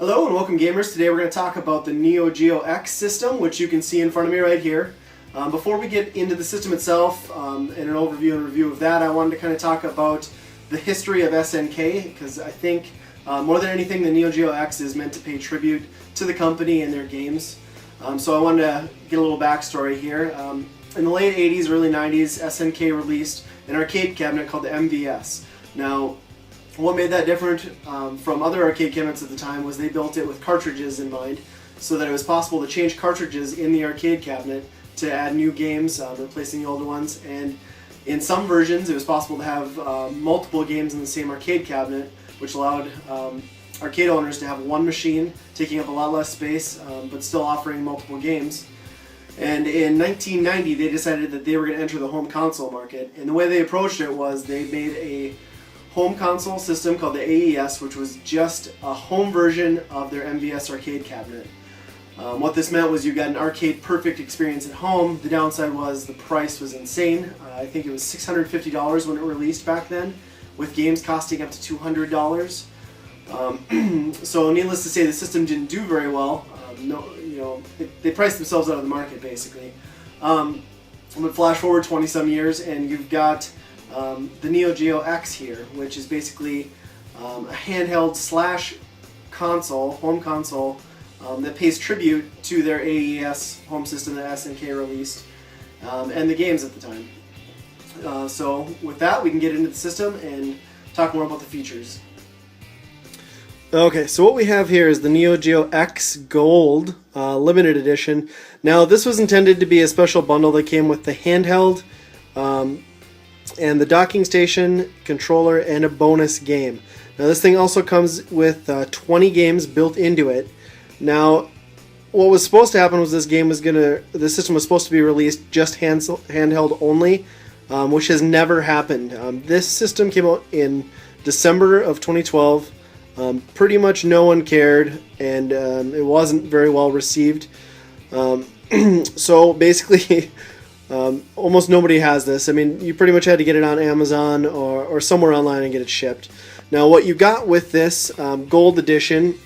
Hello and welcome gamers. Today we're going to talk about the Neo Geo X system, which you can see in front of me right here. Before we get into the system itself and an overview and review of that, I wanted to kind of talk about the history of SNK, because I think more than anything the Neo Geo X is meant to pay tribute to the company and their games. So I wanted to get a little backstory here. In the late 80s, early 90s, SNK released an arcade cabinet called the MVS. Now, what made that different from other arcade cabinets at the time was they built it with cartridges in mind, so that it was possible to change cartridges in the arcade cabinet to add new games, replacing the older ones. And in some versions it was possible to have multiple games in the same arcade cabinet, which allowed arcade owners to have one machine taking up a lot less space, but still offering multiple games. And in 1990 they decided that they were going to enter the home console market, and the way they approached it was they made a home console system called the AES, which was just a home version of their MVS arcade cabinet. What this meant was you got an arcade perfect experience at home. The downside was the price was insane. I think it was $650 when it released back then, with games costing up to $200. So needless to say, the system didn't do very well. They priced themselves out of the market basically. But flash forward 20 some years and you've got the Neo Geo X here, which is basically a handheld slash console, home console, that pays tribute to their AES home system that SNK released, and the games at the time. So with that, we can get into the system and talk more about the features. Okay, so what we have here is the Neo Geo X Gold limited edition. Now this was intended to be a special bundle that came with the handheld, and the docking station, controller, and a bonus game. Now this thing also comes with 20 games built into it. Now, what was supposed to happen was the system was supposed to be released just handheld only, which has never happened. This system came out in December of 2012. Pretty much no one cared, and it wasn't very well received. So basically, almost nobody has this. I mean, you pretty much had to get it on Amazon or somewhere online and get it shipped. Now, what you got with this gold edition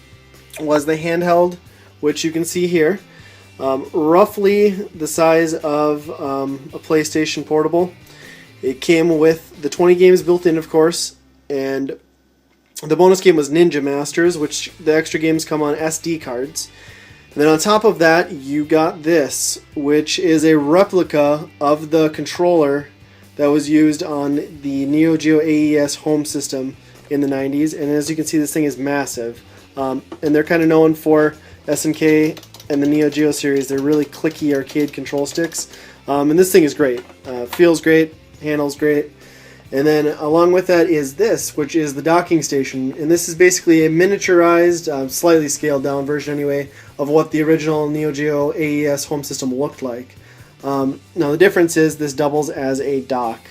was the handheld, which you can see here, roughly the size of a PlayStation Portable. It came with the 20 games built in, of course, and the bonus game was Ninja Masters, which the extra games come on SD cards. And then on top of that, you got this, which is a replica of the controller that was used on the Neo Geo AES home system in the 90s. And as you can see, this thing is massive. And they're kind of known for SNK and the Neo Geo series. They're really clicky arcade control sticks. And this thing is great. Feels great, handles great. And then along with that is this, which is the docking station. And this is basically a miniaturized, slightly scaled down version anyway, of what the original Neo Geo AES home system looked like. Now the difference is this doubles as a dock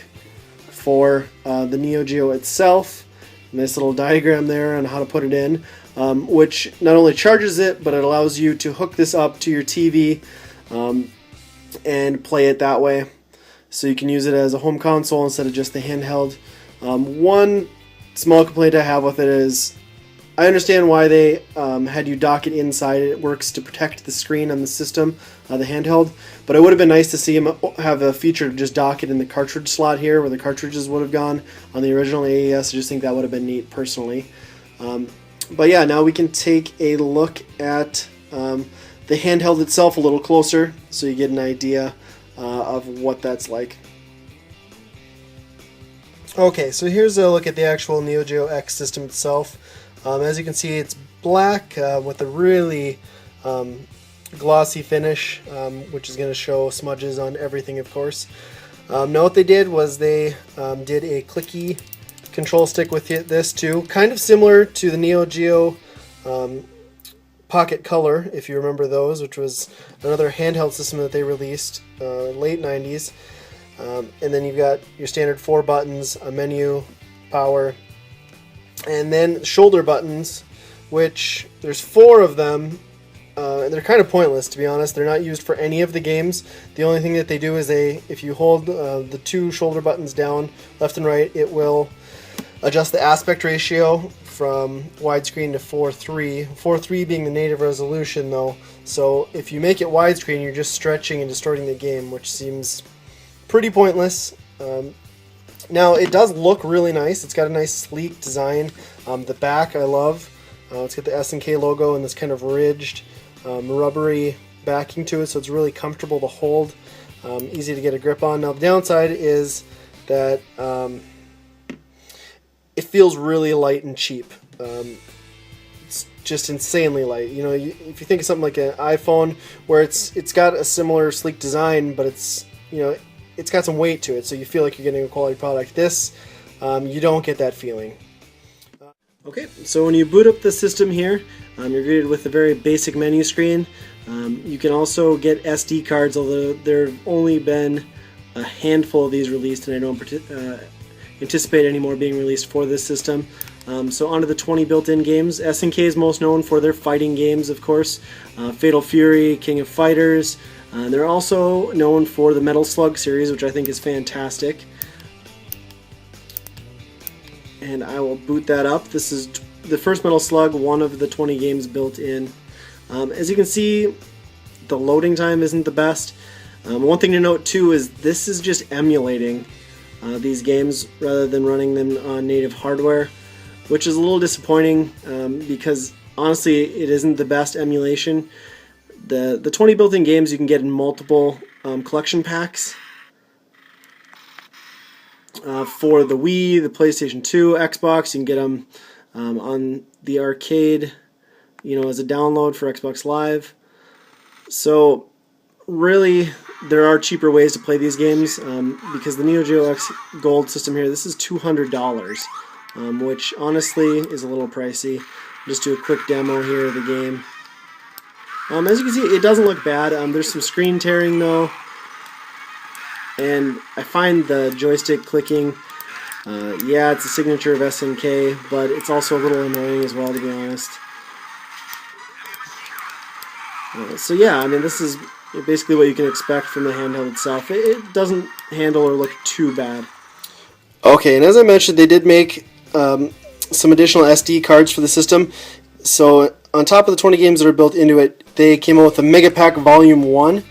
for the Neo Geo itself. Nice little diagram there on how to put it in, which not only charges it, but it allows you to hook this up to your TV and play it that way. So you can use it as a home console instead of just the handheld. One small complaint I have with it is I understand why they had you dock it inside. It works to protect the screen on the system, the handheld. But it would have been nice to see them have a feature to just dock it in the cartridge slot here, where the cartridges would have gone on the original AES. I just think that would have been neat, personally. But yeah, now we can take a look at the handheld itself a little closer, so you get an idea of what that's like. Okay, so here's a look at the actual Neo Geo X system itself. As you can see, it's black with a really glossy finish, which is going to show smudges on everything, of course. Now what they did was they did a clicky control stick with this too, kind of similar to the Neo Geo Pocket Color, if you remember those, which was another handheld system that they released late 90s. And then you've got your standard 4 buttons, a menu, power, and then shoulder buttons, which there's 4 of them, and they're kind of pointless, to be honest. They're not used for any of the games. The only thing that they do is if you hold the 2 shoulder buttons down, left and right, it will adjust the aspect ratio from widescreen to 4:3. 4:3 being the native resolution though, so if you make it widescreen you're just stretching and distorting the game, which seems pretty pointless. Now it does look really nice. It's got a nice sleek design. The back I love. It's got the SNK logo and this kind of ridged, rubbery backing to it, so it's really comfortable to hold, easy to get a grip on. Now the downside is that it feels really light and cheap. It's just insanely light. You know, if you think of something like an iPhone, where it's got a similar sleek design, but it's, you know, it's got some weight to it, so you feel like you're getting a quality product. This, you don't get that feeling. Okay, so when you boot up the system here, you're greeted with a very basic menu screen. You can also get SD cards, although there have only been a handful of these released, and I don't anticipate any more being released for this system. So onto the 20 built-in games. SNK is most known for their fighting games, of course. Fatal Fury, King of Fighters. They're also known for the Metal Slug series, which I think is fantastic. And I will boot that up. This is the first Metal Slug, one of the 20 games built in. As you can see, the loading time isn't the best. One thing to note too is this is just emulating these games rather than running them on native hardware, which is a little disappointing because honestly it isn't the best emulation. The 20 built-in games you can get in multiple collection packs. For the Wii, the PlayStation 2, Xbox, you can get them on the arcade, you know, as a download for Xbox Live. So really, there are cheaper ways to play these games because the Neo Geo X Gold system here, this is $200, which honestly is a little pricey. Just do a quick demo here of the game. As you can see, it doesn't look bad. There's some screen tearing though, and I find the joystick clicking, yeah, it's a signature of SNK, but it's also a little annoying as well, to be honest. So yeah, I mean, this is basically what you can expect from the handheld itself. It doesn't handle or look too bad. Okay, and as I mentioned, they did make some additional SD cards for the system. So on top of the 20 games that are built into it, they came out with a Mega Pack Volume 1.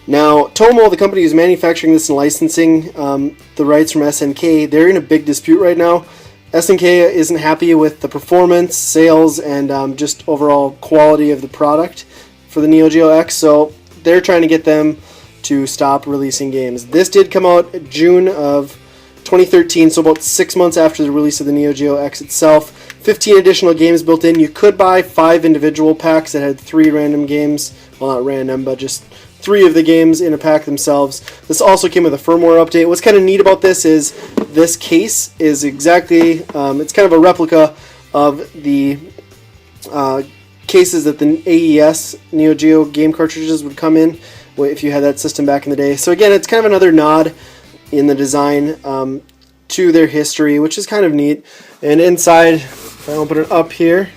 Now, Tomo, the company who's manufacturing this and licensing the rights from SNK, they're in a big dispute right now. SNK isn't happy with the performance, sales, and just overall quality of the product for the Neo Geo X, so they're trying to get them to stop releasing games. This did come out June of 2013, so about 6 months after the release of the Neo Geo X itself. 15 additional games built in. You could buy 5 individual packs that had 3 random games. Well, not random, but just 3 of the games in a pack themselves. This also came with a firmware update. What's kind of neat about this is this case is exactly, it's kind of a replica of the cases that the AES Neo Geo game cartridges would come in if you had that system back in the day. So again, it's kind of another nod in the design to their history, which is kind of neat. And inside, if I open it up here,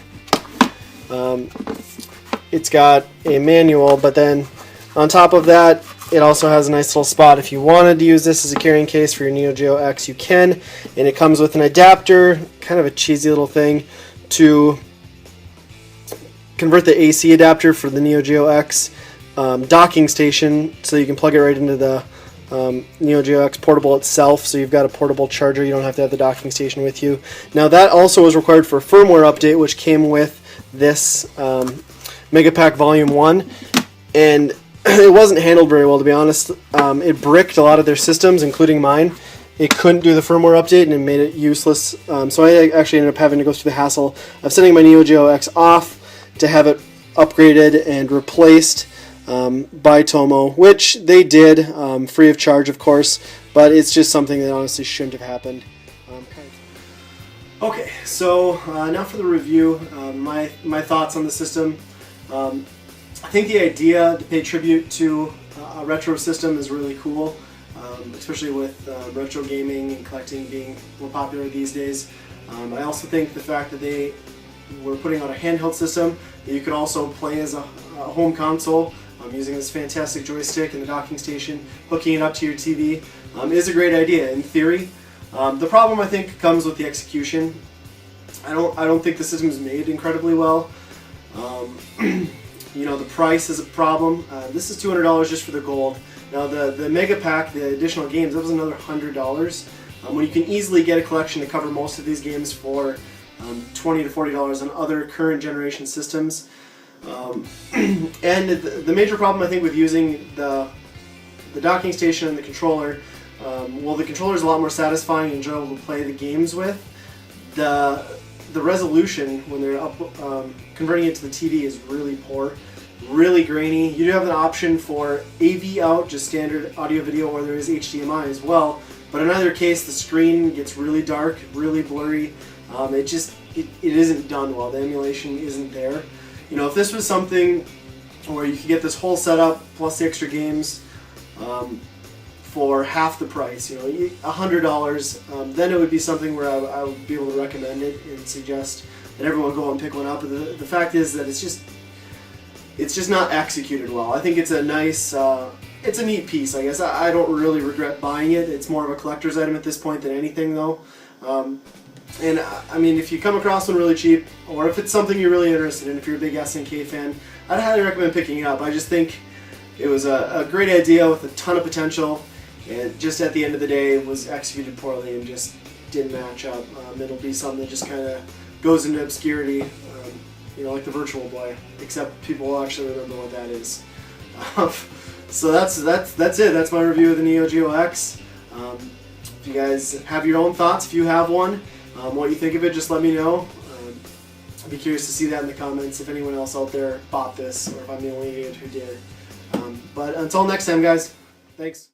it's got a manual, but then on top of that, it also has a nice little spot. If you wanted to use this as a carrying case for your Neo Geo X, you can. And it comes with an adapter, kind of a cheesy little thing, to convert the AC adapter for the Neo Geo X docking station, so you can plug it right into the Neo Geo X portable itself, so you've got a portable charger. You don't have to have the docking station with you. Now that also was required for a firmware update, which came with this Mega Pack Volume 1, and it wasn't handled very well, to be honest. It bricked a lot of their systems, including mine. It couldn't do the firmware update, and it made it useless. So I actually ended up having to go through the hassle of sending my Neo Geo X off to have it upgraded and replaced by Tomo, which they did, free of charge, of course, but it's just something that honestly shouldn't have happened. Okay, so now for the review, my thoughts on the system. I think the idea to pay tribute to a retro system is really cool, especially with retro gaming and collecting being more popular these days. I also think the fact that they were putting out a handheld system that you could also play as a home console using this fantastic joystick and the docking station, hooking it up to your TV, is a great idea in theory. The problem, I think, comes with the execution. I don't think the system is made incredibly well. You know, the price is a problem. This is $200 just for the gold. Now the mega pack, the additional games, that was another $100. When you can easily get a collection to cover most of these games for $20 to $40 on other current generation systems. And the major problem I think with using the docking station and the controller, well, the controller is a lot more satisfying and enjoyable to play the games with. The resolution when they're up, converting it to the TV is really poor, really grainy. You do have an option for AV out, just standard audio video, or there is HDMI as well. But in either case, the screen gets really dark, really blurry. It isn't done well. The emulation isn't there. You know, if this was something where you could get this whole setup plus the extra games for half the price, you know, $100, then it would be something where I would be able to recommend it and suggest that everyone go and pick one up. But the fact is that it's just not executed well. I think it's a nice, it's a neat piece, I guess. I don't really regret buying it. It's more of a collector's item at this point than anything, though. And I mean, if you come across one really cheap, or if it's something you're really interested in, if you're a big SNK fan, I'd highly recommend picking it up. I just think it was a great idea with a ton of potential, and just at the end of the day it was executed poorly and just didn't match up. It'll be something that just kind of goes into obscurity, you know, like the Virtual Boy, except people will actually remember what that is. So that's it. That's my review of the Neo Geo X. If you guys have your own thoughts, if you have one, what you think of it, just let me know. I'd be curious to see that in the comments if anyone else out there bought this, or if I'm the only idiot who did. But until next time, guys, thanks.